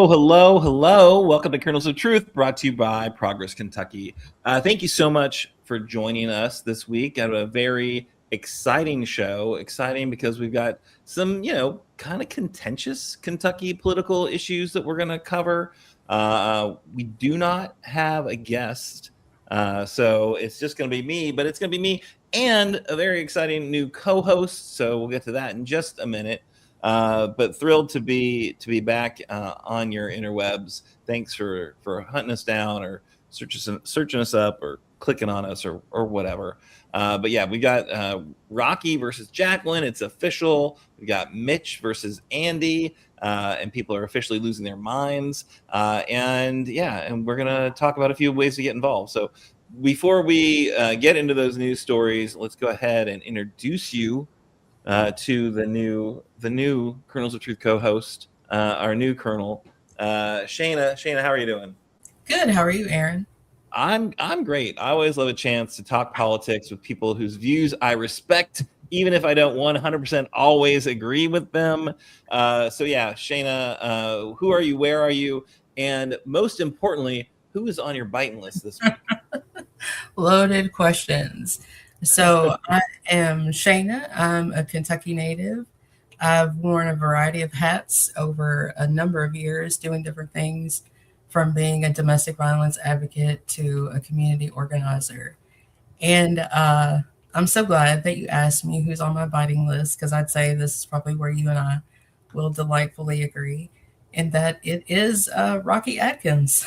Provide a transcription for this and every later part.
Hello. Welcome to Kernels of Truth, brought to you by Progress Kentucky. Thank you so much for joining us this week. I have a very exciting show. Exciting because we've got some, kind of contentious Kentucky political issues that we're going to cover. We do not have a guest, so it's just going to be me, but it's going to be me and a very exciting new co-host. So we'll get to that in just a minute. But thrilled to be back on your interwebs. Thanks for hunting us down or searching us up or clicking on us or whatever. But yeah, we got Rocky versus Jacqueline. It's official. We got Mitch versus Andy, and people are officially losing their minds. And we're gonna talk about a few ways to get involved. So before we get into those news stories, let's go ahead and introduce you to the new Kernels of Truth co-host, our new Colonel, Shana. Shana, how are you doing? Good. How are you, Aaron? I'm great. I always love a chance to talk politics with people whose views I respect, even if I don't 100% always agree with them. So yeah, Shana, who are you? Where are you? And most importantly, who is on your Bitin list this week? Loaded questions. So I am Shana. I'm a Kentucky native. I've worn a variety of hats over a number of years, doing different things, from being a domestic violence advocate to a community organizer. And I'm so glad that you asked me who's on my biting list, because I'd say this is probably where you and I will delightfully agree, in that it is Rocky Adkins.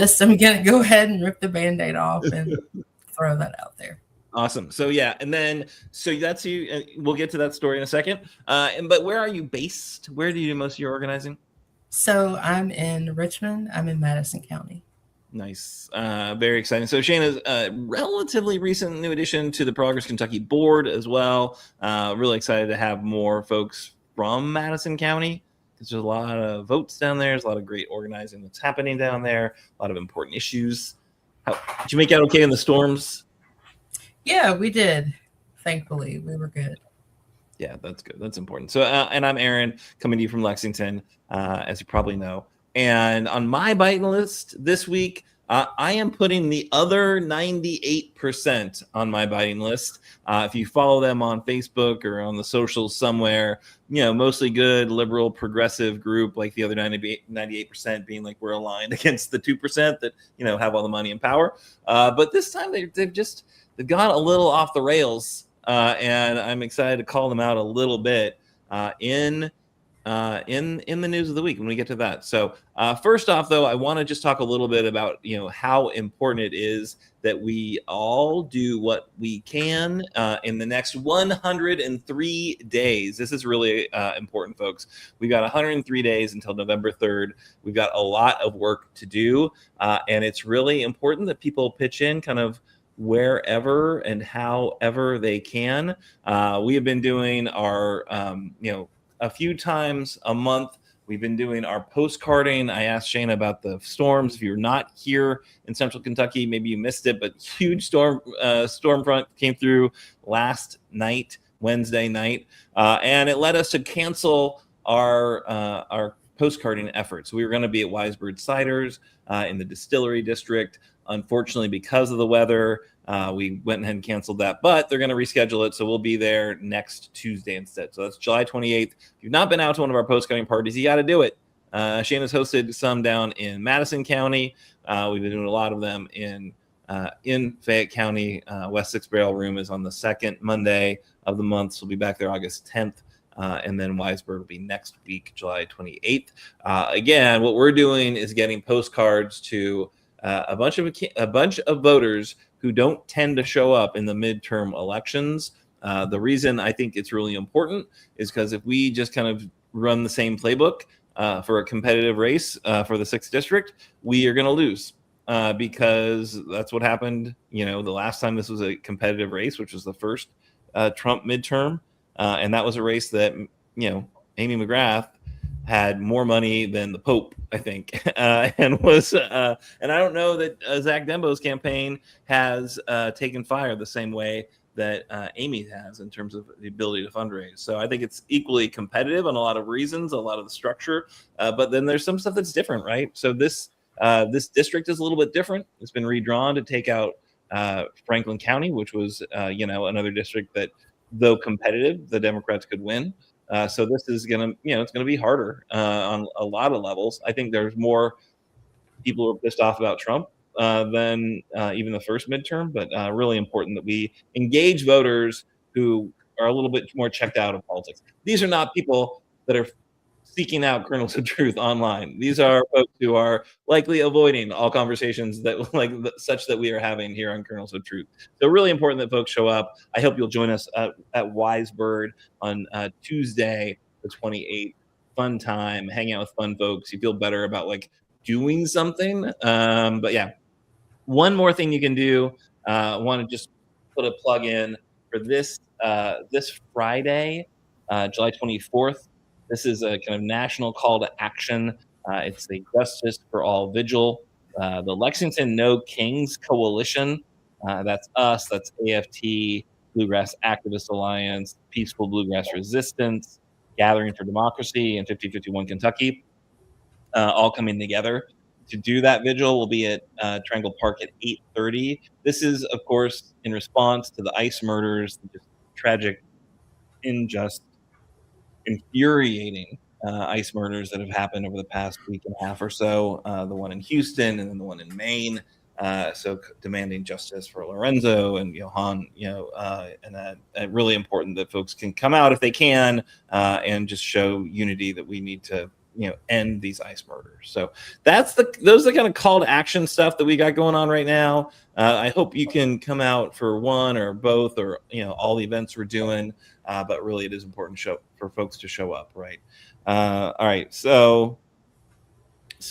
So I'm going to go ahead and rip the Band-Aid off and throw that out there. Awesome. So yeah, and then that's you. We'll get to that story in a second. But where are you based? Where do you do most of your organizing? So I'm in Richmond. I'm in Madison County. Nice. Very exciting. So Shana's a relatively recent new addition to the Progress Kentucky board as well. Really excited to have more folks from Madison County, because there's a lot of votes down there. There's a lot of great organizing that's happening down there. A lot of important issues. Did you make out okay in the storms? Yeah, we did. Thankfully, we were good. Yeah, that's good. That's important. So, and I'm Aaron, coming to you from Lexington, as you probably know. And on my Bitin list this week, I am putting the other 98% on my Bitin list. If you follow them on Facebook or on the socials somewhere, mostly good, liberal, progressive group, like the other 98% being like we're aligned against the 2% that, have all the money and power. But this time they've gone a little off the rails. And I'm excited to call them out a little bit in the news of the week when we get to that. So first off, though, I want to just talk a little bit about how important it is that we all do what we can in the next 103 days. This is really important, folks. We've got 103 days until November 3rd. We've got a lot of work to do, and it's really important that people pitch in kind of wherever and however they can. We have been doing our, a few times a month. We've been doing our postcarding. I asked Shana about the storms. If you're not here in Central Kentucky, maybe you missed it, but huge storm front came through last night, Wednesday night, and it led us to cancel our postcarding efforts. We were going to be at Wisebird Ciders in the distillery district. Unfortunately, because of the weather, we went ahead and canceled that, but they're going to reschedule it. So we'll be there next Tuesday instead. So that's July 28th. If you've not been out to one of our postcarding parties, you got to do it. Shana's hosted some down in Madison County. We've been doing a lot of them in Fayette County. West 6 Barrel Room is on the second Monday of the month. So we'll be back there August 10th. And then Wisebird will be next week, July 28th. Again, what we're doing is getting postcards to a bunch of voters who don't tend to show up in the midterm elections. The reason I think it's really important is because if we just kind of run the same playbook for a competitive race for the 6th district, we are going to lose because that's what happened. The last time this was a competitive race, which was the first Trump midterm, and that was a race that Amy McGrath had more money than the Pope, I think, and was, and I don't know that Zach Dembo's campaign has taken fire the same way that Amy has in terms of the ability to fundraise. So I think it's equally competitive on a lot of reasons, a lot of the structure, but then there's some stuff that's different, right? So this district is a little bit different. It's been redrawn to take out Franklin County, which was another district that, though competitive, the Democrats could win. So this is gonna, it's gonna be harder on a lot of levels. I think there's more people who are pissed off about Trump than even the first midterm, but really important that we engage voters who are a little bit more checked out of politics. These are not people that are seeking out kernels of truth online. These are folks who are likely avoiding all conversations that such that we are having here on Kernels of Truth. So really important that folks show up. I hope you'll join us at Wise Bird on Tuesday, the 28th. Fun time, hang out with fun folks. You feel better about doing something. But yeah, one more thing you can do. I want to just put a plug in for this Friday, July 24th. This is a kind of national call to action. It's the Justice for All Vigil. The Lexington No Kings Coalition. That's us. That's AFT, Bluegrass Activist Alliance, Peaceful Bluegrass Resistance, Gathering for Democracy, and 5051 Kentucky. All coming together to do that vigil. Will be at Triangle Park at 8:30. This is, of course, in response to the ICE murders, the just tragic, unjust, infuriating ICE murders that have happened over the past week and a half or so. The one in Houston and then the one in Maine. So demanding justice for Lorenzo and Johan, and really important that folks can come out if they can and just show unity that we need to end these ICE murders. So those are the kind of call to action stuff that we got going on right now. I hope you can come out for one or both or all the events we're doing. But really, it is important for folks to show up, right? All right, so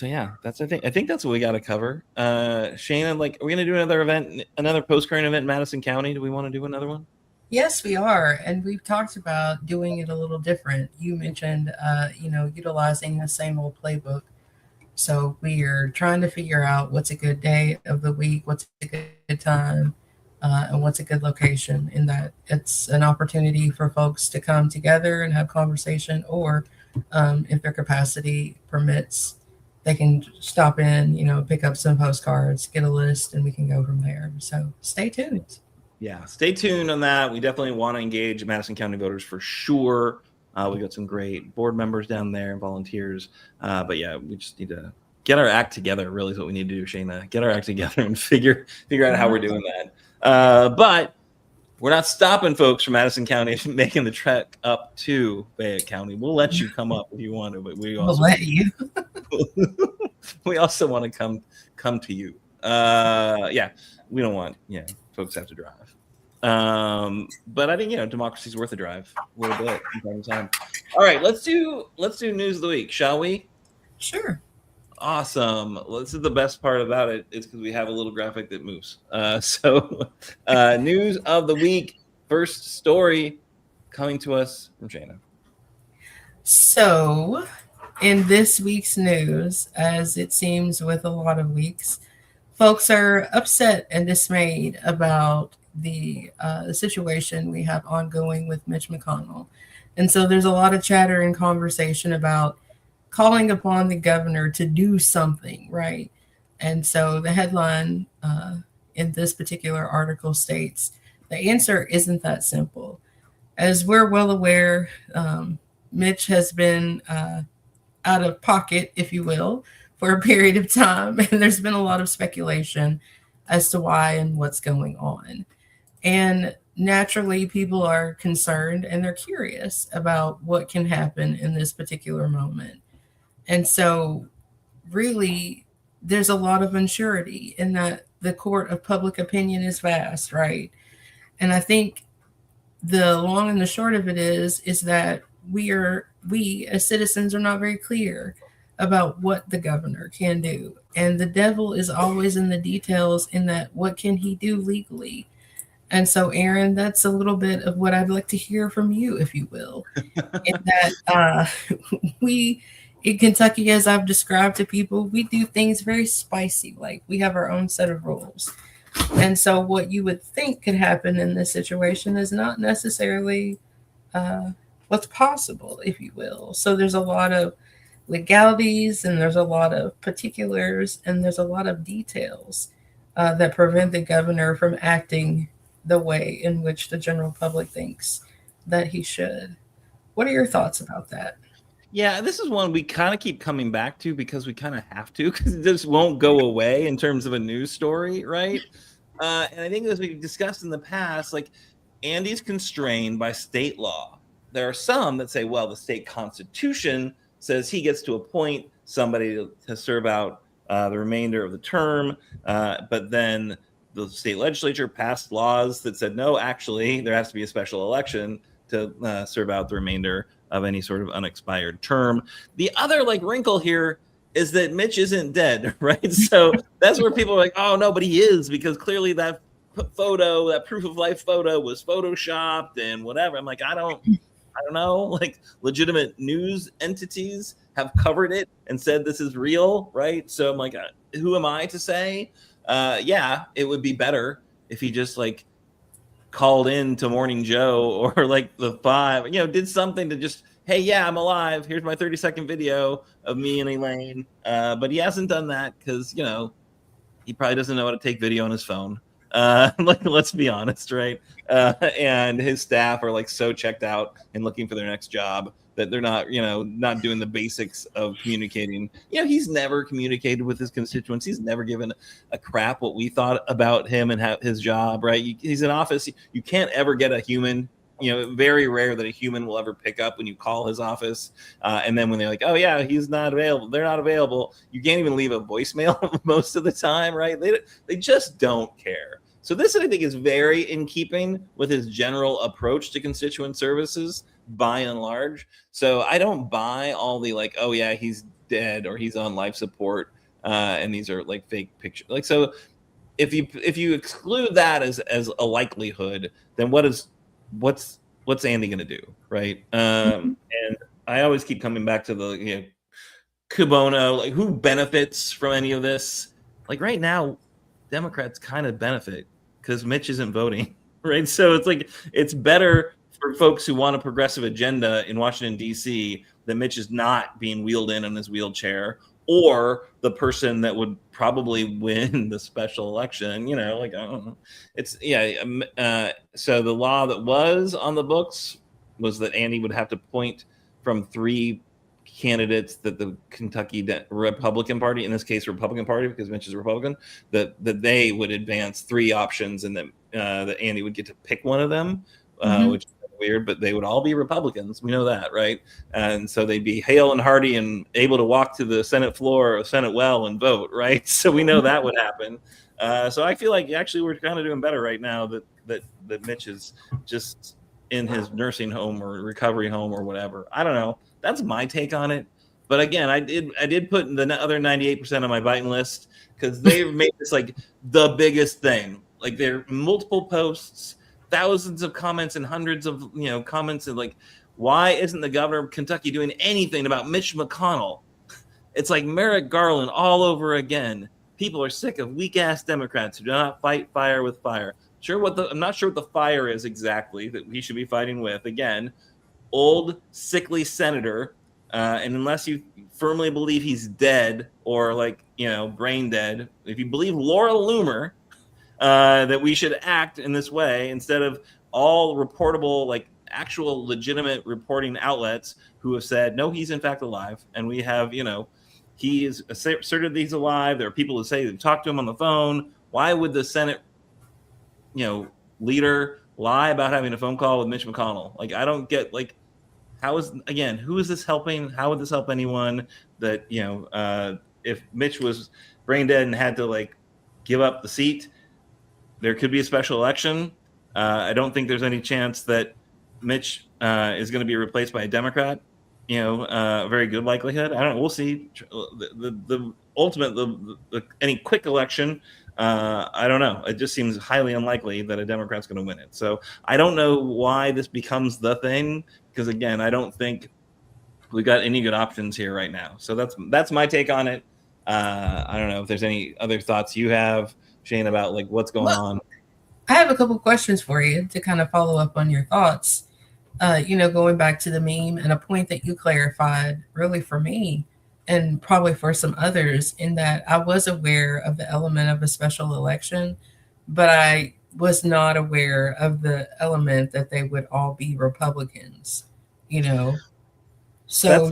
yeah, I think that's what we got to cover. Shana, are we gonna do another event, another postcard event in Madison County? Do we want to do another one? Yes, we are. And we've talked about doing it a little different. You mentioned, utilizing the same old playbook. So we are trying to figure out what's a good day of the week, what's a good time, and what's a good location, in that it's an opportunity for folks to come together and have conversation, or if their capacity permits, they can stop in, pick up some postcards, get a list, and we can go from there. So stay tuned. Yeah, stay tuned on that. We definitely want to engage Madison County voters for sure. We got some great board members down there and volunteers. But yeah, we just need to get our act together, really is what we need to do, Shana. Get our act together and figure out how we're doing that. But we're not stopping folks from Madison County making the trek up to Fayette County. We'll let you come up if you want to, but we'll let you. We also want to come to you. Yeah, we don't want folks have to drive. But I think democracy's worth a drive a little bit from time to time. All right, let's do news of the week, shall we? Sure. Awesome. Well, this is the best part about it. It's because we have a little graphic that moves. So news of the week. First story coming to us from Shana. So in this week's news, as it seems with a lot of weeks, folks are upset and dismayed about the situation we have ongoing with Mitch McConnell. And so there's a lot of chatter and conversation about calling upon the governor to do something, right? And so the headline in this particular article states, the answer isn't that simple. As we're well aware, Mitch has been out of pocket, if you will, for a period of time. And there's been a lot of speculation as to why and what's going on. And naturally, people are concerned and they're curious about what can happen in this particular moment. And so really, there's a lot of uncertainty in that the court of public opinion is vast, right? And I think the long and the short of it is that we as citizens are not very clear about what the governor can do. And the devil is always in the details, in that what can he do legally? And so, Aaron, that's a little bit of what I'd like to hear from you, if you will. In that we in Kentucky, as I've described to people, we do things very spicy. Like, we have our own set of rules. And so what you would think could happen in this situation is not necessarily what's possible, if you will. So there's a lot of legalities and there's a lot of particulars and there's a lot of details that prevent the governor from acting the way in which the general public thinks that he should. What are your thoughts about that? Yeah, this is one we kind of keep coming back to because we kind of have to, because it just won't go away in terms of a news story, right? And I think as we've discussed in the past, like Andy's constrained by state law. There are some that say, well, the state constitution says he gets to appoint somebody to serve out the remainder of the term, but then the state legislature passed laws that said, no, actually, there has to be a special election to serve out the remainder of any sort of unexpired term. The other like wrinkle here is that Mitch isn't dead, right? So that's where people are like, oh no, but he is, because clearly that photo, that proof of life photo was photoshopped and whatever. I'm like, I don't know. Like legitimate news entities have covered it and said this is real, right? So I'm like, who am I to say? Yeah, it would be better if he just like called in to Morning Joe or like the 5, did something to just, hey, yeah, I'm alive. Here's my 30-second video of me and Elaine. But he hasn't done that because, he probably doesn't know how to take video on his phone. Like, let's be honest, right? And his staff are like so checked out and looking for their next job that they're not, not doing the basics of communicating. He's never communicated with his constituents. He's never given a crap what we thought about him and his job, right? He's in office. You can't ever get a human, very rare that a human will ever pick up when you call his office. And then when they're like, oh yeah, he's not available, they're not available. You can't even leave a voicemail most of the time, right? They just don't care. So this, I think, is very in keeping with his general approach to constituent services by and large. So I don't buy all the like, oh yeah, he's dead or he's on life support, and these are like fake pictures. Like, so if you exclude that as a likelihood, then what's Andy going to do, right? And I always keep coming back to the Kubono, like who benefits from any of this? Like right now, Democrats kind of benefit because Mitch isn't voting, right? So it's like it's better for folks who want a progressive agenda in Washington, D.C., that Mitch is not being wheeled in his wheelchair, or the person that would probably win the special election, like, I don't know. It's, so the law that was on the books was that Andy would have to point from 3 candidates that the Kentucky Republican Party, in this case Republican Party because Mitch is a Republican, that they would advance 3 options and that Andy would get to pick one of them, which is weird, but they would all be Republicans. We know that, right? And so they'd be hale and hearty and able to walk to the Senate floor or Senate well and vote, right? So we know that would happen. So I feel like actually we're kind of doing better right now that Mitch is just in his nursing home or recovery home or whatever. I don't know. That's my take on it. But again, I did put the other 98% on my Bitin list because they've made this like the biggest thing. Like there are multiple posts, thousands of comments and hundreds of comments, and like, why isn't the governor of Kentucky doing anything about Mitch McConnell? It's like Merrick Garland all over again. People are sick of weak ass Democrats who do not fight fire with fire. I'm not sure what the fire is exactly that we should be fighting with. Again, old sickly senator, and unless you firmly believe he's dead or like brain dead, if you believe Laura Loomer, that we should act in this way instead of all reportable, like actual legitimate reporting outlets who have said, no, he's in fact alive. And we have, he is asserted that he's alive. There are people who say they've talked to him on the phone. Why would the Senate, leader lie about having a phone call with Mitch McConnell? Like, I don't get, like, who is this helping? How would this help anyone that, if Mitch was brain dead and had to like give up the seat, there could be a special election. I don't think there's any chance that Mitch is going to be replaced by a Democrat. A very good likelihood. I don't know. We'll see. The ultimate, any quick election, I don't know. It just seems highly unlikely that a Democrat's going to win it. So I don't know why this becomes the thing, because again, I don't think we've got any good options here right now. So that's my take on it. I don't know if there's any other thoughts you have, Shane, about like what's going on. I have a couple questions for you to kind of follow up on your thoughts. Going back to the meme and a point that you clarified, really for me, and probably for some others, in that I was aware of the element of a special election, but I was not aware of the element that they would all be Republicans. So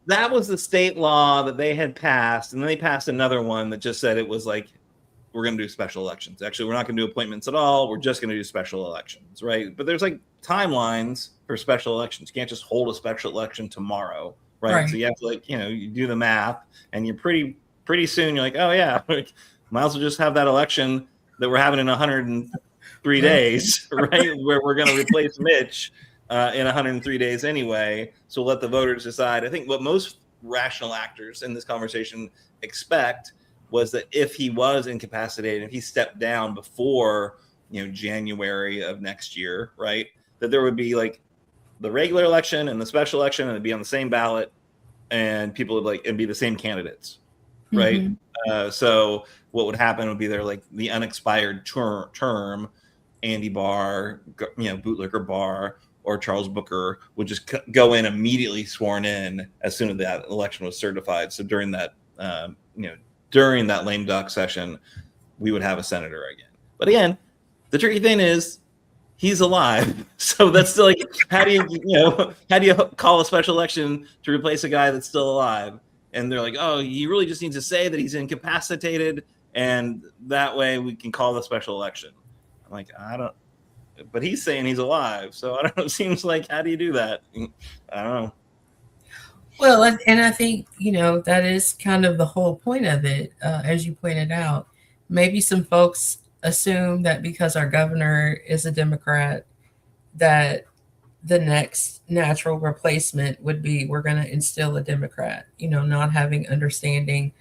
that was the state law that they had passed, and then they passed another one that just said it was like, we're going to do special elections. Actually, we're not going to do appointments at all. We're just going to do special elections, right? But there's like timelines for special elections. You can't just hold a special election tomorrow, right? So you have to you do the math, and you're pretty soon you're like, oh yeah, might as well just have that election that we're having in 103 days, right? Where we're going to replace Mitch in 103 days anyway. So let the voters decide. I think what most rational actors in this conversation expect was that if he was incapacitated, if he stepped down before, January of next year, right, that there would be like the regular election and the special election, and it'd be on the same ballot, and people would it'd be the same candidates, right? So what would happen would be there like the unexpired term, Andy Barr, Bootlicker Barr, or Charles Booker would just go in immediately sworn in as soon as that election was certified. So during that, during that lame duck session, we would have a senator again. But again, the tricky thing is he's alive. So that's still like, how do you call a special election to replace a guy that's still alive? And they're like, oh, you really just need to say that he's incapacitated, and that way we can call the special election. I'm like, I don't, but he's saying he's alive. So I don't know. It seems like, how do you do that? I don't know. Well, and I think, that is kind of the whole point of it, as you pointed out. Maybe some folks assume that because our governor is a Democrat, that the next natural replacement would be, we're going to instill a Democrat, not having understanding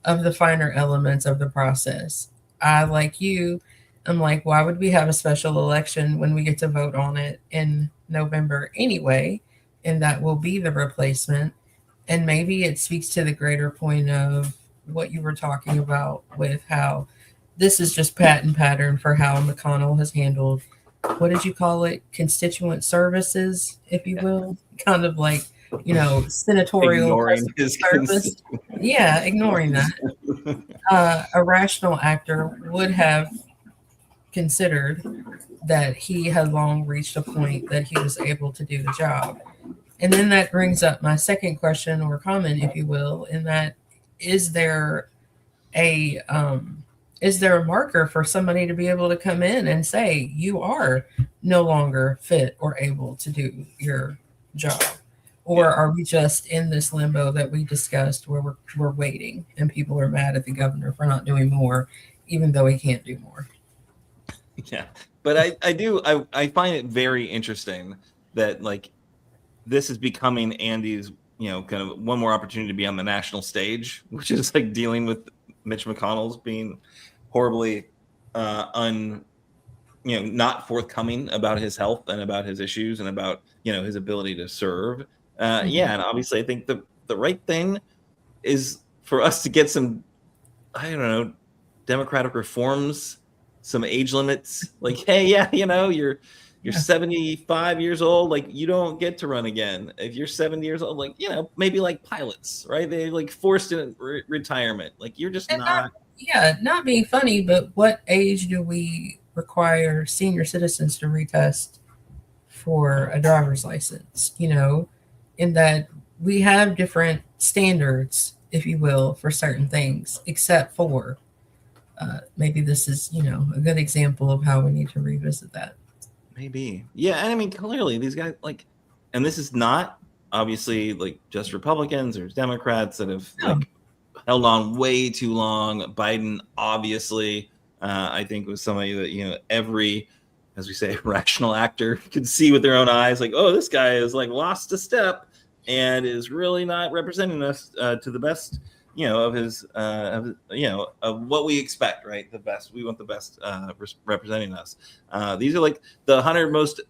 of the finer elements of the process. I, like you, I'm like, why would we have a special election when we get to vote on it in November anyway? And that will be the replacement. And maybe it speaks to the greater point of what you were talking about with how this is just pattern for how McConnell has handled, what did you call it? Constituent services, if you will. Kind of like, senatorial ignoring his service. Yeah, ignoring that. A rational actor would have considered that he had long reached a point that he was able to do the job. And then that brings up my second question or comment, if you will, in that is there a marker for somebody to be able to come in and say you are no longer fit or able to do your job? Or are we just in this limbo that we discussed where we're waiting and people are mad at the governor for not doing more, even though he can't do more? Yeah, but I find it very interesting that this is becoming Andy's, kind of one more opportunity to be on the national stage, which is like dealing with Mitch McConnell's being horribly not forthcoming about his health and about his issues and about, his ability to serve. Yeah. And obviously I think the right thing is for us to get some, I don't know, democratic reforms, some age limits, like, hey, yeah, you're 75 years old, you don't get to run again. If you're 70 years old, maybe like pilots, right? They forced in retirement. You're just not being funny, but what age do we require senior citizens to retest for a driver's license? In that we have different standards, if you will, for certain things, except for maybe this is, a good example of how we need to revisit that. Maybe. Yeah. And I mean, clearly these guys and this is not obviously just Republicans or Democrats that have held on way too long. Biden, obviously, I think was somebody that, every, as we say, rational actor could see with their own eyes, oh, this guy is lost a step and is really not representing us to the best, of his, of what we expect, right? The best. We want the best representing us. These are the 100 most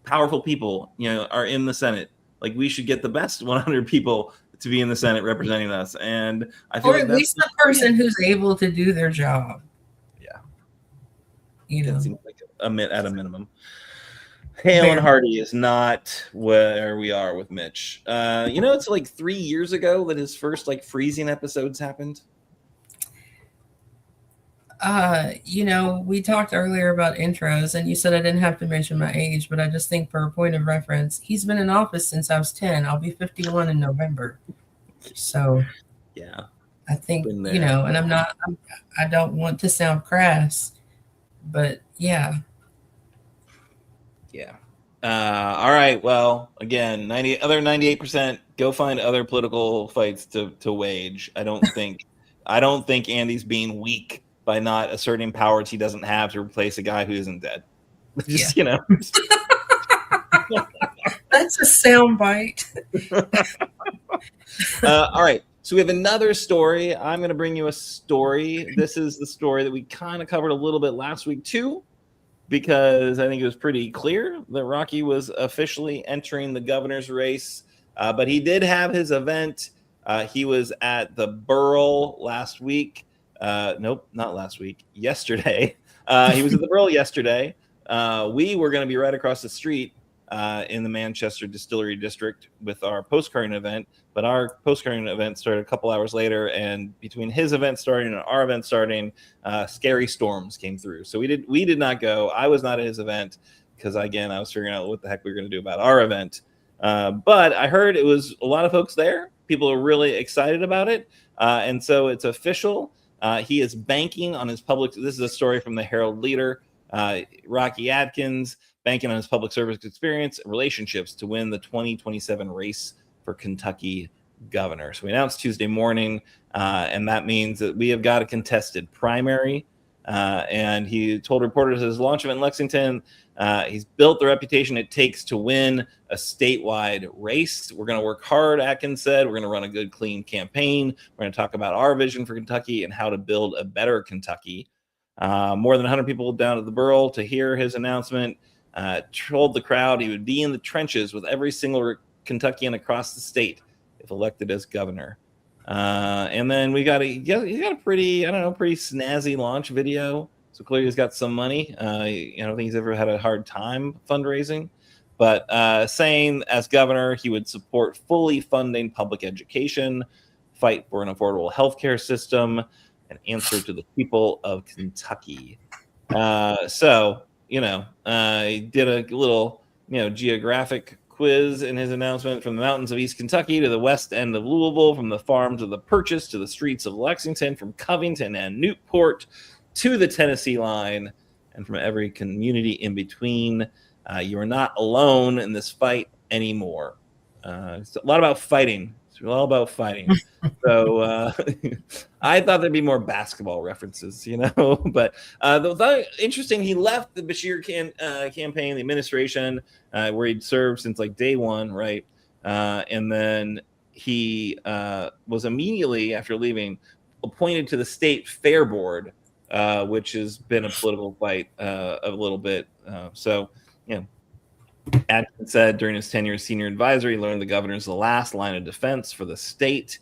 powerful people, are in the Senate. We should get the best 100 people to be in the Senate representing us. And I feel or at least the person who's able to do their job. That know. seems like at a minimum. Hale and Very. Hardy is not where we are with Mitch. It's like 3 years ago that his first like freezing episodes happened. We talked earlier about intros, and you said I didn't have to mention my age, but I just think for a point of reference, he's been in office since I was 10. I'll be 51 in November. So Yeah, I think, been there. and I don't want to sound crass, but yeah. Yeah. All right. Well, again, 98%. Go find other political fights to wage. I don't think Andy's being weak by not asserting powers he doesn't have to replace a guy who isn't dead. Just That's a sound bite. All right. So we have another story. I'm going to bring you a story. This is the story that we kind of covered a little bit last week too, because I think it was pretty clear that Rocky was officially entering the governor's race. But he did have his event. He was at the Borough last week. Nope, not last week. Yesterday. He was at the Borough yesterday. We were going to be right across the street in the Manchester Distillery District with our postcarding event. But our postcarding event started a couple hours later. And between his event starting and our event starting, scary storms came through. So we did not go. I was not at his event because, again, I was figuring out what the heck we were going to do about our event. But I heard it was a lot of folks there. People are really excited about it. And so it's official. He is banking on his public. This is a story from the Herald Leader. Rocky Adkins banking on his public service experience and relationships to win the 2027 race for Kentucky governor. So we announced Tuesday morning, and that means that we have got a contested primary. And he told reporters at his launch event in Lexington, he's built the reputation it takes to win a statewide race. We're going to work hard, Atkins said. We're going to run a good, clean campaign. We're going to talk about our vision for Kentucky and how to build a better Kentucky. More than 100 people down at the Borough to hear his announcement. Told the crowd he would be in the trenches with every single Kentuckian across the state if elected as governor. And then he's got a pretty snazzy launch video. So clearly he's got some money. I don't think he's ever had a hard time fundraising, but saying as governor, he would support fully funding public education, fight for an affordable healthcare system, and answer to the people of Kentucky. He did a little, geographic quiz in his announcement. From the mountains of East Kentucky to the west end of Louisville, from the farms of the Purchase to the streets of Lexington, from Covington and Newport to the Tennessee line, and from every community in between. You are not alone in this fight anymore. It's a lot about fighting. It's all about fighting. So I thought there'd be more basketball references, But interesting, he left the Beshear campaign, the administration, where he'd served since like day one, right? And then he was immediately, after leaving, appointed to the state fair board, which has been a political fight a little bit. Adkins said during his tenure as senior advisor, he learned the governor is the last line of defense for the state.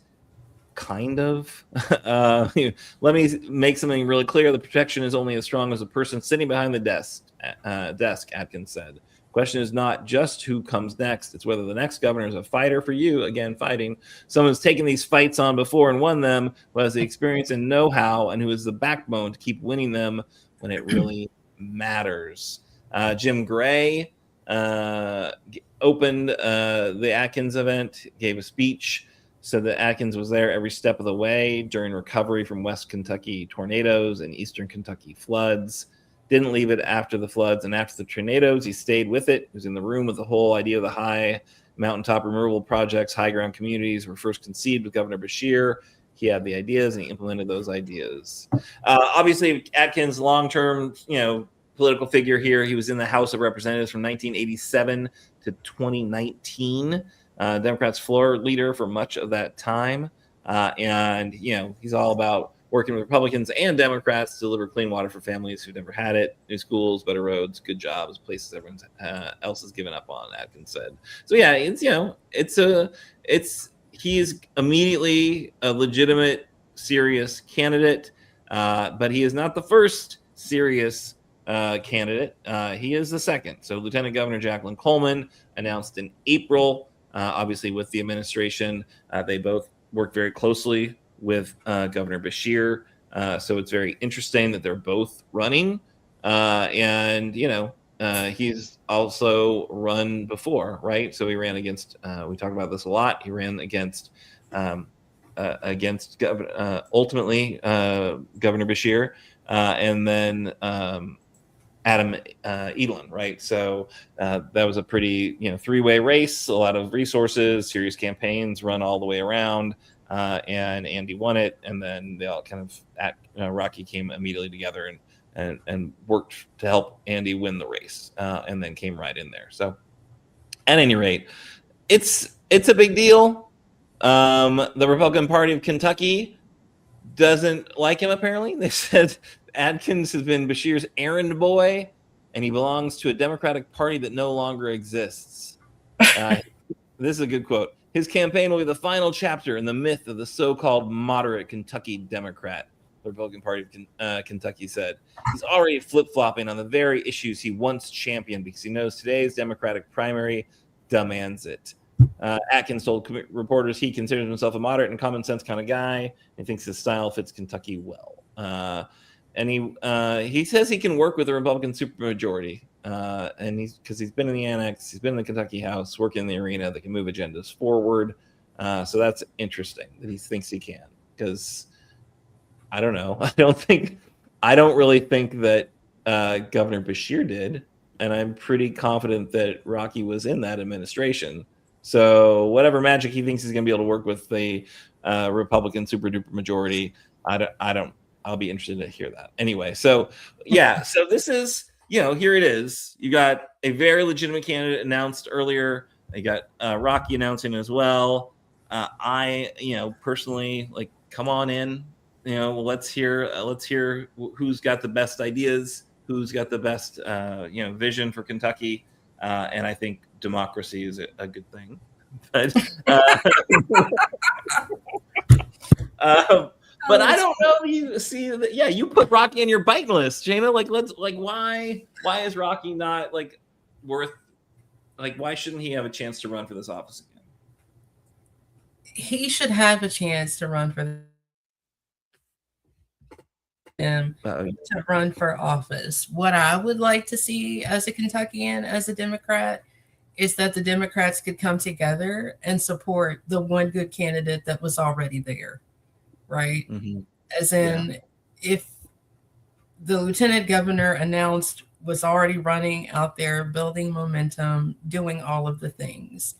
Kind of. Let me make something really clear. The protection is only as strong as the person sitting behind the desk, Adkins said. The question is not just who comes next. It's whether the next governor is a fighter for you. Again, fighting. Someone who's taken these fights on before and won them, who has the experience and know-how, and who is the backbone to keep winning them when it really matters. Jim Gray opened the Atkins event, gave a speech, said that Atkins was there every step of the way during recovery from West Kentucky tornadoes and Eastern Kentucky floods. Didn't leave it after the floods and after the tornadoes. He stayed with it. He was in the room with the whole idea of the high mountaintop removal projects, high ground communities were first conceived with Governor Beshear. He had the ideas and he implemented those ideas. Obviously, Atkins, long-term, political figure here. He was in the House of Representatives from 1987 to 2019. Democrats' floor leader for much of that time. And he's all about working with Republicans and Democrats to deliver clean water for families who've never had it, new schools, better roads, good jobs, places everyone else has given up on, Atkins said. So yeah, he's immediately a legitimate, serious candidate, but he is not the first serious candidate. He is the second. So Lieutenant Governor Jacqueline Coleman announced in April. Obviously, with the administration, they both work very closely with Governor Beshear. So it's very interesting that they're both running. And, he's also run before, right? So he ran against, we talk about this a lot. He ran against ultimately Governor Beshear, and then Adam Edlin, right? So that was a pretty, three-way race, a lot of resources, serious campaigns run all the way around, and Andy won it. And then they all kind of, Rocky came immediately together and worked to help Andy win the race, and then came right in there. So at any rate, it's a big deal. The Republican Party of Kentucky doesn't like him, apparently. They said Adkins has been Beshear's errand boy, and he belongs to a Democratic Party that no longer exists. This is a good quote. His campaign will be the final chapter in the myth of the so-called moderate Kentucky Democrat, the Republican Party of Kentucky said. He's already flip-flopping on the very issues he once championed because he knows today's Democratic primary demands it. Atkins told reporters he considers himself a moderate and common sense kind of guy. He thinks his style fits Kentucky well. And he says he can work with the Republican supermajority. And because he's been in the annex, he's been in the Kentucky House, working in the arena that can move agendas forward. So that's interesting that he thinks he can. Because I don't know. I don't really think that Governor Beshear did. And I'm pretty confident that Rocky was in that administration. So whatever magic he thinks he's going to be able to work with the Republican super duper majority, I'll be interested to hear that. Anyway, so yeah, so this is, here it is. You got a very legitimate candidate announced earlier. You got Rocky announcing as well. I personally, like, come on in. Let's hear who's got the best ideas, who's got the best vision for Kentucky. And I think democracy is a good thing. But but I don't know. You see that? Yeah, you put Rocky on your Bitin list, Shana. Why is Rocky not worth? Why shouldn't he have a chance to run for this office again? He should have a chance to run for to run for office. What I would like to see as a Kentuckian, as a Democrat, is that the Democrats could come together and support the one good candidate that was already there, right? Mm-hmm. As in, if the lieutenant governor announced was already running out there, building momentum, doing all of the things.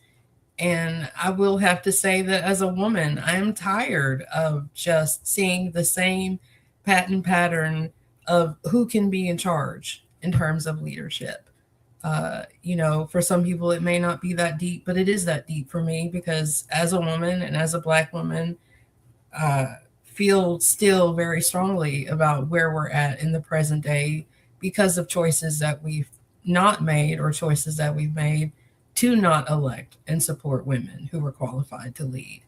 And I will have to say that as a woman, I am tired of just seeing the same pattern of who can be in charge in terms of leadership. For some people, it may not be that deep, but it is that deep for me because as a woman and as a Black woman, feel still very strongly about where we're at in the present day because of choices that we've not made or choices that we've made to not elect and support women who are qualified to lead.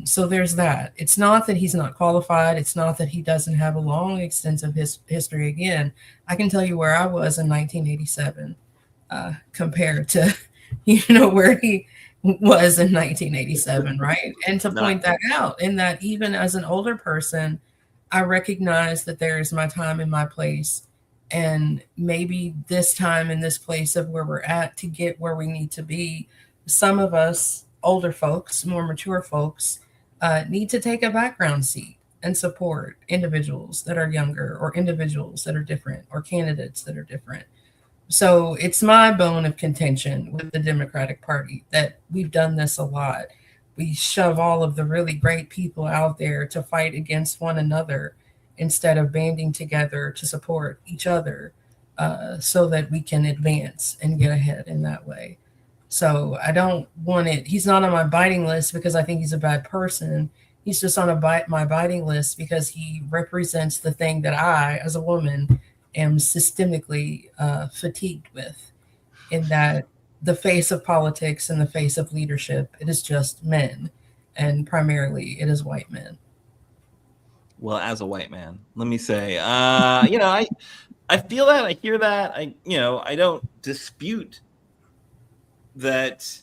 So there's that. It's not that he's not qualified. It's not that he doesn't have a long, extensive history. Again, I can tell you where I was in 1987 compared to, where he was in 1987, right? And to point that out, in that even as an older person, I recognize that there is my time and my place. And maybe this time and this place of where we're at to get where we need to be, some of us older folks, more mature folks, need to take a background seat and support individuals that are younger or individuals that are different or candidates that are different. So it's my bone of contention with the Democratic Party that we've done this a lot. We shove all of the really great people out there to fight against one another instead of banding together to support each other so that we can advance and get ahead in that way. So I don't want it. He's not on my biting list because I think he's a bad person. He's just on my biting list because he represents the thing that I, as a woman, am systemically fatigued with, in that the face of politics and the face of leadership, it is just men, and primarily it is white men. Well, as a white man, let me say, I feel that. I hear that. I don't dispute that.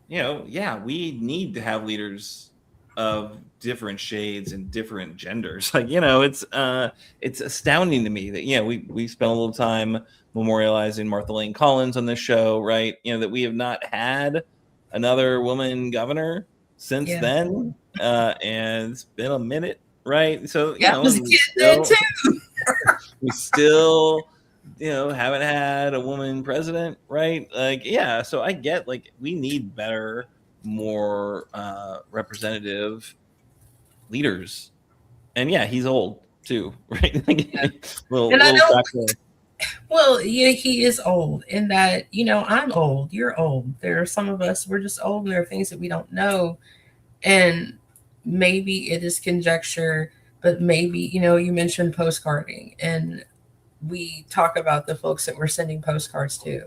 Yeah, we need to have leaders of different shades and different genders. It's astounding to me that we spent a little time memorializing Martha Lane Collins on this show, right? That we have not had another woman governor since then, and it's been a minute, right? So we still haven't had a woman president, right? So I get we need better, more representative leaders. And he's old too, right? Well, he is old in that, I'm old, you're old. There are some of us, we're just old, and there are things that we don't know. And maybe it is conjecture, but maybe, you mentioned postcarding, and we talk about the folks that we're sending postcards to.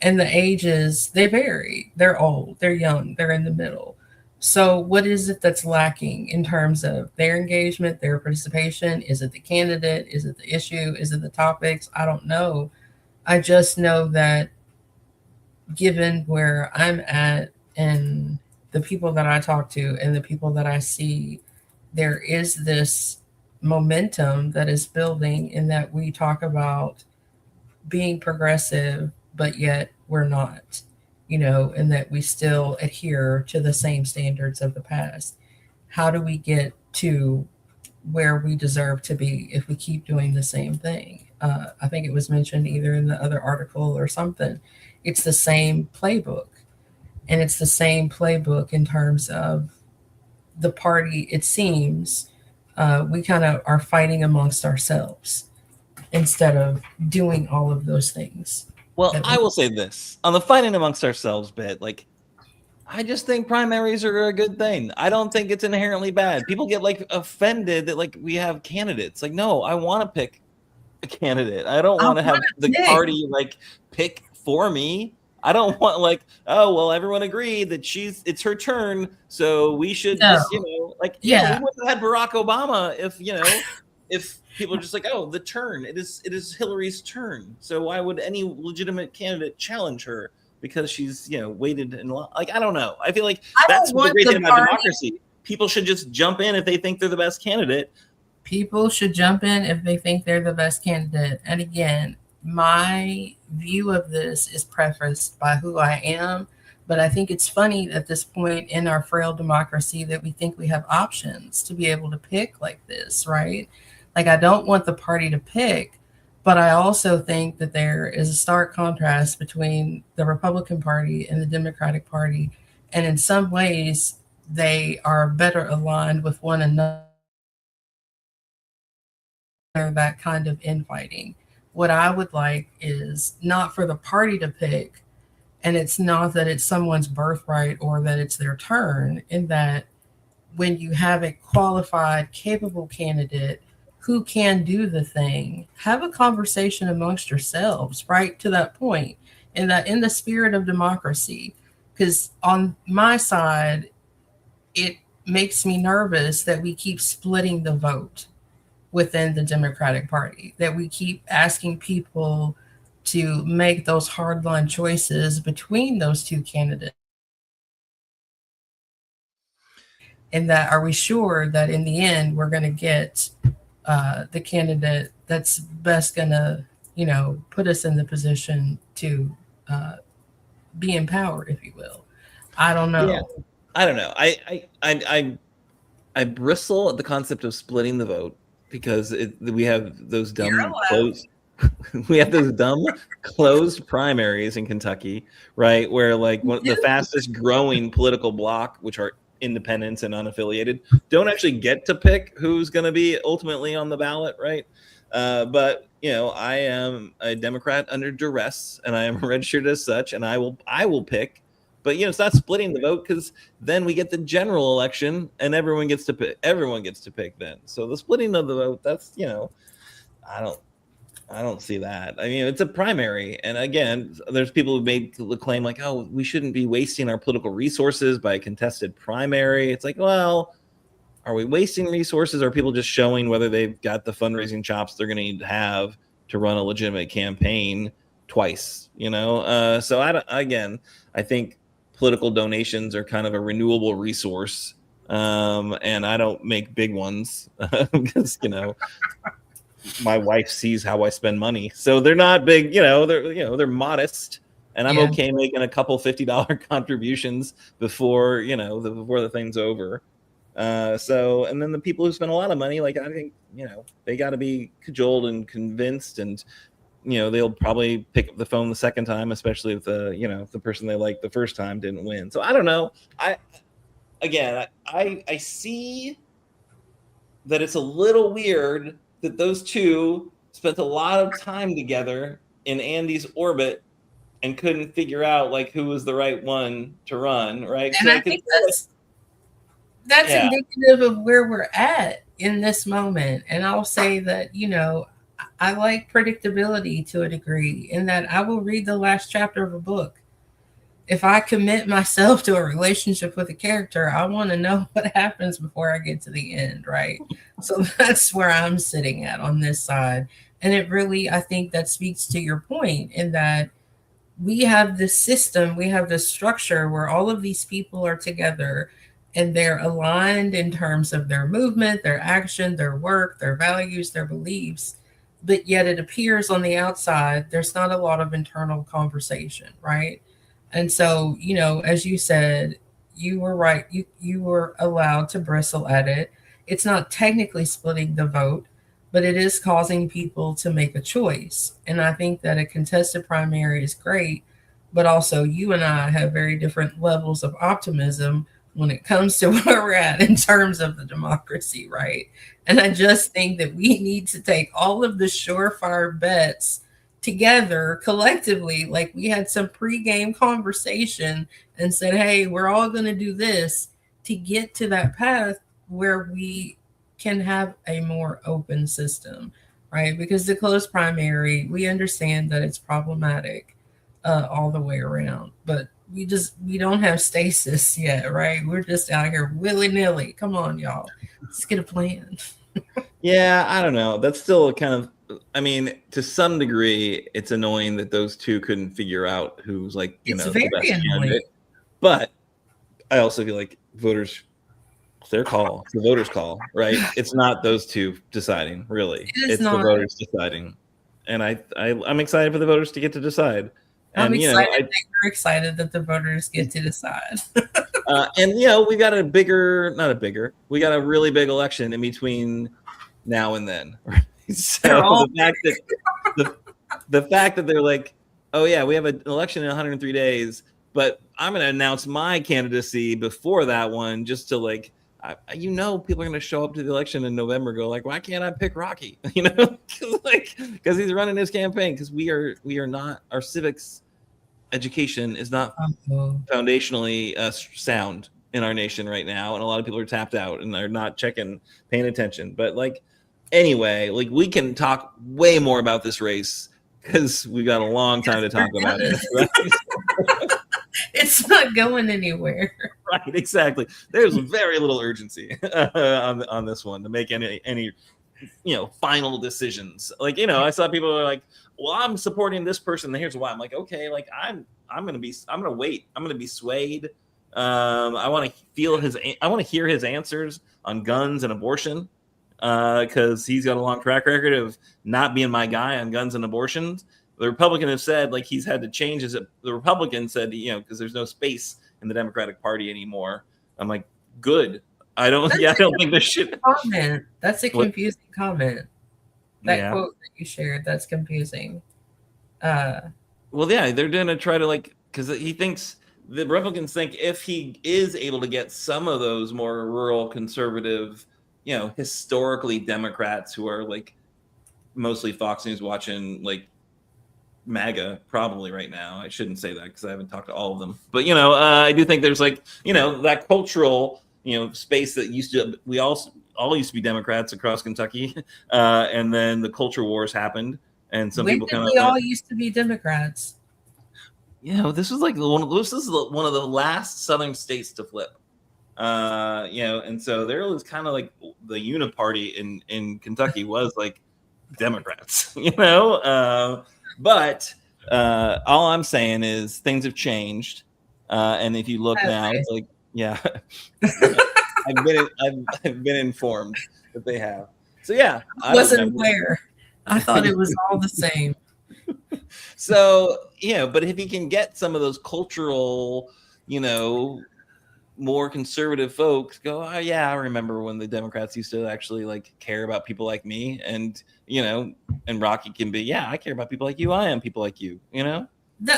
And the ages, they vary. They're old, they're young, they're in the middle. So, what is it that's lacking in terms of their engagement, their participation? Is it the candidate? Is it the issue? Is it the topics? I don't know. I just know that given where I'm at and the people that I talk to and the people that I see, there is this momentum that is building in that we talk about being progressive, but yet we're not, and that we still adhere to the same standards of the past. How do we get to where we deserve to be if we keep doing the same thing? I think it was mentioned either in the other article or something. It's the same playbook. And it's the same playbook in terms of the party, it seems. We kind of are fighting amongst ourselves instead of doing all of those things. Well, I will say this on the fighting amongst ourselves bit, I just think primaries are a good thing. I don't think it's inherently bad. People get offended that we have candidates. No, I want to pick a candidate. I don't want to have the party pick for me. I don't want oh well, everyone agreed that it's her turn, so we should just we wouldn't have had Barack Obama if people are just oh, the turn, it is Hillary's turn, so why would any legitimate candidate challenge her because she's waited in line? I don't know. I feel that's the great thing about democracy. People should just jump in if they think they're the best candidate. People should jump in if they think they're the best candidate. And again, my view of this is prefaced by who I am, but I think it's funny at this point in our frail democracy that we think we have options to be able to pick like this, right? I don't want the party to pick, but I also think that there is a stark contrast between the Republican Party and the Democratic Party. And in some ways, they are better aligned with one another, that kind of infighting. What I would like is not for the party to pick, and it's not that it's someone's birthright or that it's their turn, in that when you have a qualified, capable candidate who can do the thing, have a conversation amongst yourselves, right to that point, in the spirit of democracy. Because on my side, it makes me nervous that we keep splitting the vote within the Democratic Party, that we keep asking people to make those hardline choices between those two candidates. And that, are we sure that in the end we're going to get the candidate that's best going to, put us in the position to be empowered, if you will? I don't know. Yeah. I don't know. I bristle at the concept of splitting the vote because we have those dumb closed. We have those dumb closed primaries in Kentucky, right? Where the fastest growing political bloc, which are independents and unaffiliated, don't actually get to pick who's going to be ultimately on the ballot, right? But I am a Democrat under duress, and I am registered as such, and I will pick. But it's not splitting the vote, because then we get the general election and everyone gets to pick. Everyone gets to pick then. So the splitting of the vote, that's I don't see that. I mean, it's a primary, and again, there's people who made the claim oh, we shouldn't be wasting our political resources by a contested primary. It's well, are we wasting resources? Or are people just showing whether they've got the fundraising chops they're going to need to have to run a legitimate campaign twice, so I think political donations are kind of a renewable resource, and I don't make big ones because my wife sees how I spend money, so they're not big, they're modest, and I'm okay making a couple $50 contributions before before the thing's over. And then the people who spend a lot of money, like I think they got to be cajoled and convinced, and they'll probably pick up the phone the second time, especially if the person they liked the first time didn't win. So I don't know. I see that it's a little weird that those two spent a lot of time together in Andy's orbit and couldn't figure out like who was the right one to run, right? And I think that's indicative of where we're at in this moment. And I'll say that, I like predictability to a degree, in that I will read the last chapter of a book. If I commit myself to a relationship with a character, I want to know what happens before I get to the end, right? So that's where I'm sitting at on this side. And it really, I think that speaks to your point, in that we have this system, we have this structure where all of these people are together and they're aligned in terms of their movement, their action, their work, their values, their beliefs. But yet it appears on the outside, there's not a lot of internal conversation, right? And so, as you said, you were right. You were allowed to bristle at it. It's not technically splitting the vote, but it is causing people to make a choice. And I think that a contested primary is great, but also you and I have very different levels of optimism when it comes to where we're at in terms of the democracy, right? And I just think that we need to take all of the surefire bets together collectively. Like we had some pregame conversation and said, hey, we're all going to do this to get to that path where we can have a more open system, right? Because the closed primary, we understand that it's problematic all the way around, but we don't have stasis yet, right? We're just out here willy-nilly. Come on, y'all. Let's get a plan. Yeah, I don't know. That's still kind of, to some degree, it's annoying that those two couldn't figure out who's the best candidate. But I also feel like voters, it's their call. It's the voters' call, right? It's not those two deciding, really. It's the voters deciding. And I'm excited for the voters to get to decide. I'm excited. We're excited that the voters get to decide. And we got we got a really big election in between now and then. Right? So the fact that they're like, oh yeah, we have an election in 103 days, but I'm going to announce my candidacy before that one, just to people are going to show up to the election in November, go like, why can't I pick Rocky? Because he's running his campaign. Because we are not, our civics education is not foundationally sound in our nation right now, and a lot of people are tapped out and they're not paying attention. But anyway, we can talk way more about this race because we got a long time to talk about it. Right? It's not going anywhere. Right, exactly. There's very little urgency on this one to make any final decisions. I saw people were like, well, I'm supporting this person, and here's why. I'm like, okay, I'm gonna wait. I'm gonna be swayed. I want to hear his answers on guns and abortion, because he's got a long track record of not being my guy on guns and abortions. The Republican has said he's had to change his. The Republican said because there's no space in the Democratic Party anymore. I'm like, good. I don't think this should. Comment. That's a confusing comment. That quote that you shared, that's confusing. Well, yeah, they're gonna try to because he thinks the Republicans think if he is able to get some of those more rural conservative, historically Democrats who are mostly Fox News watching MAGA probably right now. I shouldn't say that because I haven't talked to all of them, but I do think there's that cultural space that we all used to be Democrats across Kentucky, and then the culture wars happened, and some people kind of we all used to be Democrats. This was one of the last Southern states to flip, and so there was kind of the uniparty in Kentucky was Democrats, but all I'm saying is things have changed. And if you look now, it's like, yeah, I've been informed that they have. So yeah, I wasn't aware. I thought it was all the same. So, but if he can get some of those cultural, more conservative folks go, oh yeah, I remember when the Democrats used to actually like care about people like me, and and Rocky can be, yeah, I care about people like you. I am people like you. The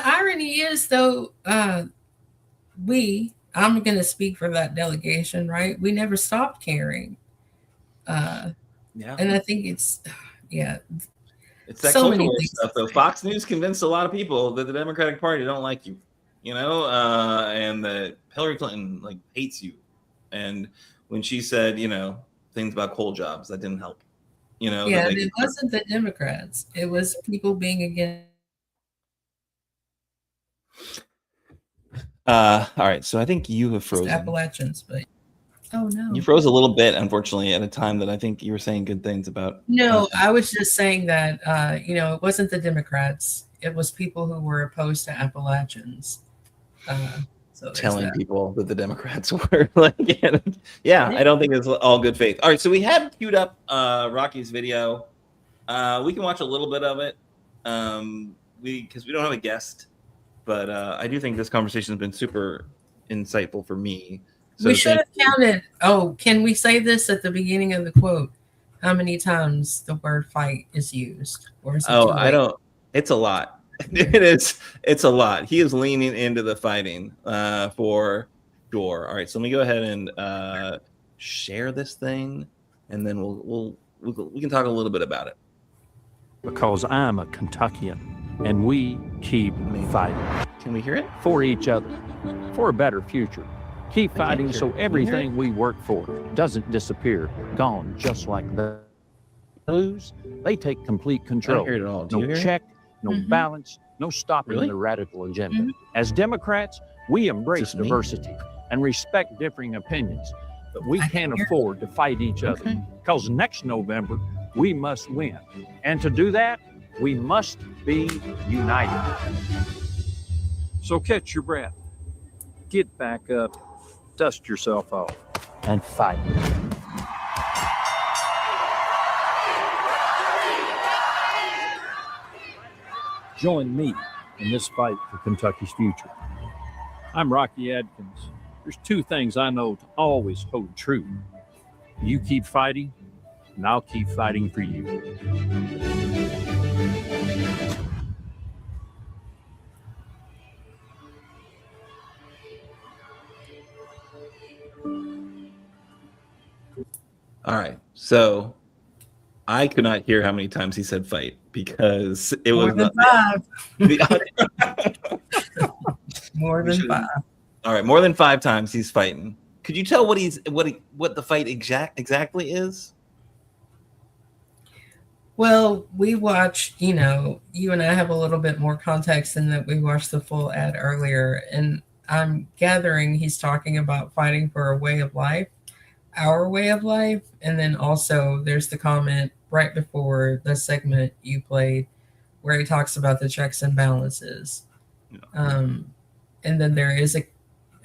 irony is, though, I'm going to speak for that delegation, right? We never stopped caring. And I think it's that so cultural stuff, though. Fox News convinced a lot of people that the Democratic Party don't like you. And that Hillary Clinton like hates you. And when she said, things about coal jobs, that didn't help. It wasn't the Democrats. It was people being against. All right. So I think you have frozen. Appalachians, but oh no. You froze a little bit, unfortunately, at a time that I think you were saying good things about. No, I was just saying that, it wasn't the Democrats. It was people who were opposed to Appalachians. So telling people that the Democrats were like, I don't think it's all good faith. All right, so we have queued up Rocky's video. We can watch a little bit of it because we don't have a guest, but I do think this conversation has been super insightful for me. So we should have counted. Oh, can we say this at the beginning of the quote? How many times the word "fight" is used? Or is it I don't. It's a lot. It is. It's a lot. He is leaning into the fighting for sure. All right, so let me go ahead and share this thing, and then we can talk a little bit about it. Because I'm a Kentuckian, and we keep fighting. Can we hear it? For each other, for a better future. Keep fighting so everything we work for doesn't disappear, gone just like the lose. They take complete control. I don't hear it at all. No check. No balance, no stopping the radical agenda. As Democrats, we embrace diversity and respect differing opinions, but we can't afford to fight each other because next November, we must win. And to do that, we must be united. So catch your breath, get back up, dust yourself off, and fight. Join me in this fight for Kentucky's future. I'm Rocky Adkins. There's two things I know to always hold true. You keep fighting, and I'll keep fighting for you. All right, so I could not hear how many times he said fight because it more was than five. More than five. All right, more than 5 times he's fighting. Could you tell what the fight exactly is? Well, we watched, you and I have a little bit more context in that we watched the full ad earlier, and I'm gathering he's talking about fighting for a way of life, our way of life, and then also there's the comment right before the segment you played where he talks about the checks and balances. And then there is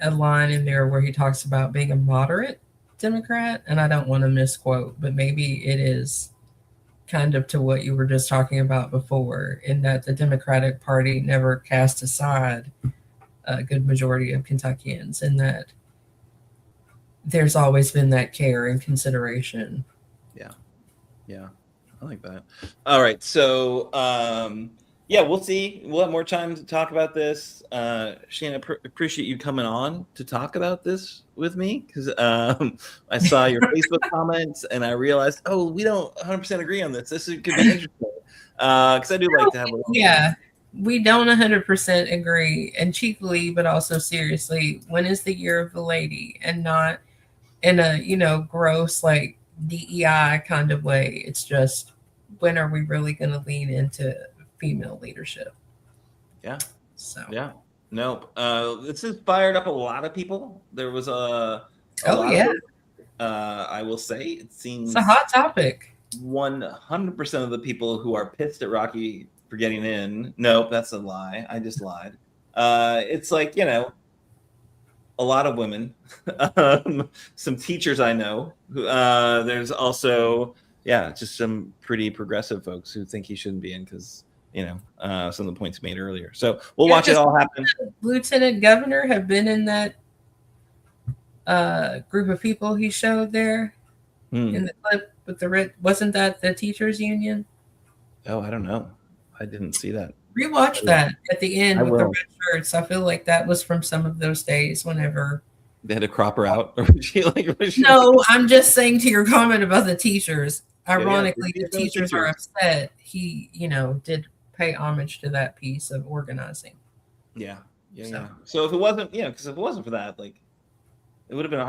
a line in there where he talks about being a moderate Democrat, and I don't want to misquote, but maybe it is kind of to what you were just talking about before, in that the Democratic Party never cast aside a good majority of Kentuckians, and that there's always been that care and consideration. Yeah, I like that. All right, so we'll see. We'll have more time to talk about this. Shana, appreciate you coming on to talk about this with me, because I saw your Facebook comments and I realized, we don't 100% agree on this. This could be interesting, because I do like to have a yeah. We don't 100% agree, and cheekily, but also seriously. When is the year of the lady, and not in a gross like DEI kind of way? It's just, when are we really going to lean into female leadership? Yeah. So nope. This has fired up a lot of people. There was I will say it seems it's a hot topic. 100% of the people who are pissed at Rocky for getting in. Nope, that's a lie. I just lied. It's like, a lot of women, some teachers I know. There's also, just some pretty progressive folks who think he shouldn't be in because, some of the points made earlier. So we'll watch it all happen. Lieutenant Governor have been in that group of people he showed there in the clip with the red. Wasn't that the teachers union? Oh, I don't know. I didn't see that. Rewatch that at the end with the red shirts. I feel like that was from some of those days whenever they had to crop her out. Or no, I'm just saying to your comment about the teachers. Ironically, the teachers are upset. He, did pay homage to that piece of organizing. Yeah. So if it wasn't, because if it wasn't for that, like, it would have been a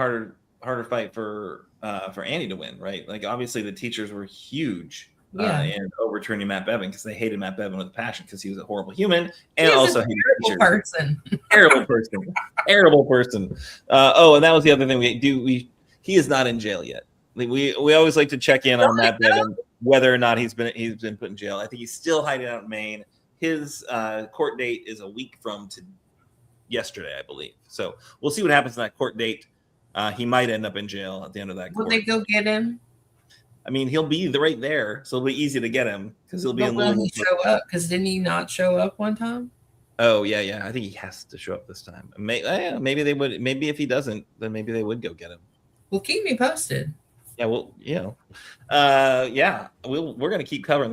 harder fight for Annie to win, right? Like, obviously the teachers were huge in overturning Matt Bevin because they hated Matt Bevin with a passion because he was a horrible human and also a terrible person. Terrible person. And that was the other thing we do. He is not in jail yet. Like, we always like to check in on Matt Bevin, whether or not he's been put in jail. I think he's still hiding out in Maine. His court date is a week from yesterday, I believe. So we'll see what happens in that court date. He might end up in jail at the end of that court. Will they go get him? I mean, he'll be right there, so it'll be easy to get him because he'll be in Louisville. Will he show up? Because didn't he not show up one time? Oh yeah. I think he has to show up this time. Maybe they would. Maybe if he doesn't, then maybe they would go get him. Well, keep me posted. Yeah, well, we're gonna keep covering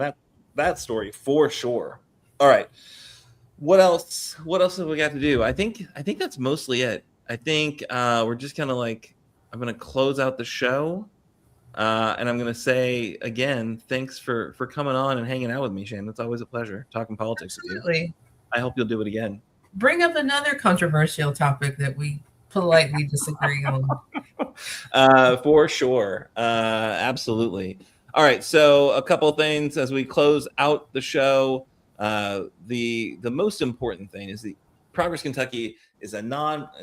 that story for sure. All right, what else have we got to do? I think that's mostly it. I think we're just kind of like, I'm gonna close out the show, and I'm gonna say again, thanks for coming on and hanging out with me, Shane. It's always a pleasure talking politics with you. I hope you'll do it again. Bring up another controversial topic that we politely disagree on. For sure. Absolutely. All right. So a couple of things as we close out the show. The most important thing is the Progress Kentucky is it's not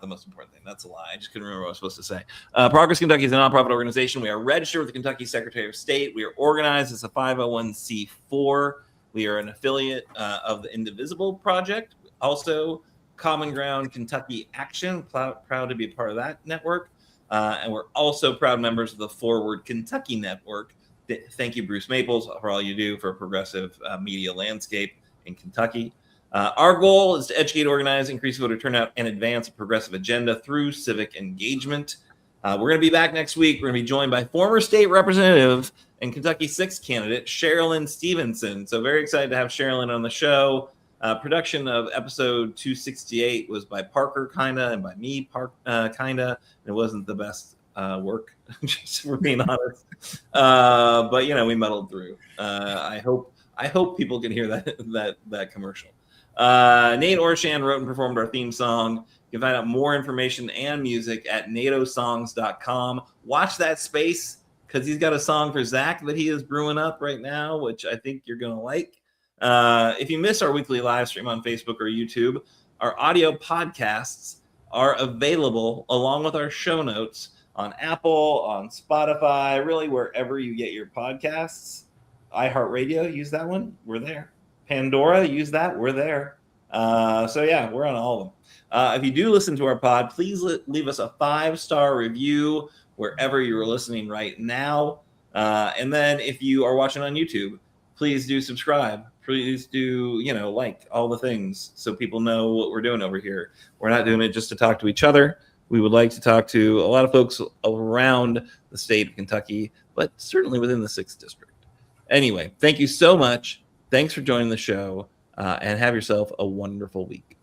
the most important thing. That's a lie. I just couldn't remember what I was supposed to say. Progress Kentucky is a nonprofit organization. We are registered with the Kentucky Secretary of State. We are organized as a 501c4. We are an affiliate of the Indivisible Project. Also, Common Ground Kentucky Action. Proud to be a part of that network. And we're also proud members of the Forward Kentucky Network. Thank you, Bruce Maples, for all you do for a progressive media landscape in Kentucky. Our goal is to educate, organize, increase voter turnout, and advance a progressive agenda through civic engagement. We're going to be back next week. We're going to be joined by former state representative and Kentucky 6th candidate, Sherilyn Stevenson. So very excited to have Sherilyn on the show. Production of episode 268 was by Parker Kinda and by me, Kinda. It wasn't the best work, just for being honest. But we muddled through. I hope people can hear that commercial. Nate Orshan wrote and performed our theme song. You can find out more information and music at natosongs.com. Watch that space because he's got a song for Zach that he is brewing up right now, which I think you're going to like. If you miss our weekly live stream on Facebook or YouTube, our audio podcasts are available along with our show notes on Apple, on Spotify, really wherever you get your podcasts. iHeartRadio, use that one. We're there. Pandora, use that. We're there. We're on all of them. If you do listen to our pod, please leave us a 5-star review wherever you're listening right now. And then if you are watching on YouTube, please do subscribe. Please do, like all the things so people know what we're doing over here. We're not doing it just to talk to each other. We would like to talk to a lot of folks around the state of Kentucky, but certainly within the 6th district. Anyway, thank you so much. Thanks for joining the show, and have yourself a wonderful week.